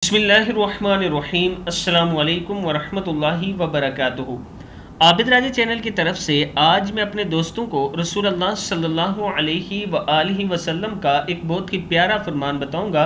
बिस्मिल्लाहिर्रहमानिर्रहीम। अस्सलामु अलैकुम वरहमतुल्लाहि वबरकातुहू। आबिद राजा चैनल की तरफ से आज मैं अपने दोस्तों को रसूल अल्लाह सल्लल्लाहु अलैहि वसल्लम का एक बहुत ही प्यारा फरमान बताऊंगा।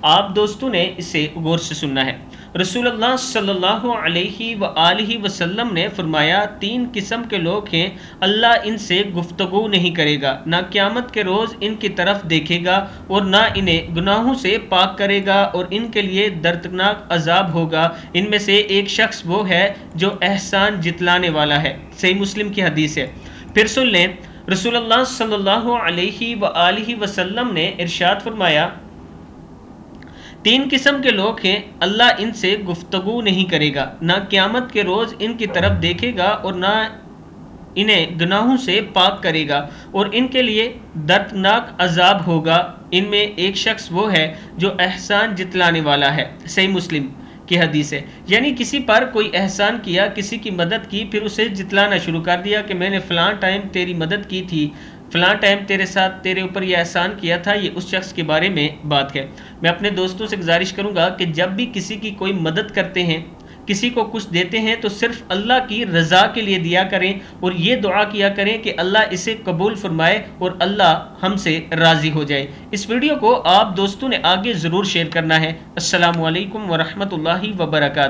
आप दोस्तों ने इसे गौर से सुनना है। रसूल अल्लाह सल्लल्लाहु अलैहि वसल्लम ने फरमाया, 3 किस्म के लोग हैं, अल्लाह इनसे गुफ्तगू नहीं करेगा, ना क़यामत के रोज़ इनकी तरफ देखेगा और ना इन्हें गुनाहों से पाक करेगा और इनके लिए दर्दनाक अजाब होगा। इनमें से एक शख्स वो है जो एहसान जितलाने वाला है। सही मुस्लिम की हदीस है। फिर सुन लें, रसूल अल्लाह सल्लल्लाहु अलैहि वसल्लम ने इरशाद फरमाया, 3 किस्म के लोग हैं, अल्लाह इनसे गुफ्तगू नहीं करेगा, ना क़यामत के रोज़ इनकी तरफ देखेगा और ना इन्हें गुनाहों से पाक करेगा और इनके लिए दर्दनाक अजाब होगा। इनमें एक शख्स वो है जो एहसान जितलाने वाला है। सही मुस्लिम की हदीस है। यानी किसी पर कोई एहसान किया, किसी की मदद की, फिर उसे जितलाना शुरू कर दिया कि मैंने फ़लाँ टाइम तेरी मदद की थी, फ़लाँ टाइम तेरे ऊपर ये एहसान किया था। ये उस शख्स के बारे में बात है। मैं अपने दोस्तों से गुजारिश करूँगा कि जब भी किसी की कोई मदद करते हैं, किसी को कुछ देते हैं, तो सिर्फ अल्लाह की रज़ा के लिए दिया करें और ये दुआ किया करें कि अल्लाह इसे कबूल फरमाए और अल्लाह हमसे राज़ी हो जाए। इस वीडियो को आप दोस्तों ने आगे ज़रूर शेयर करना है। अस्सलामु अलैकुम वरहमतुल्लाहि वबरकातुहू।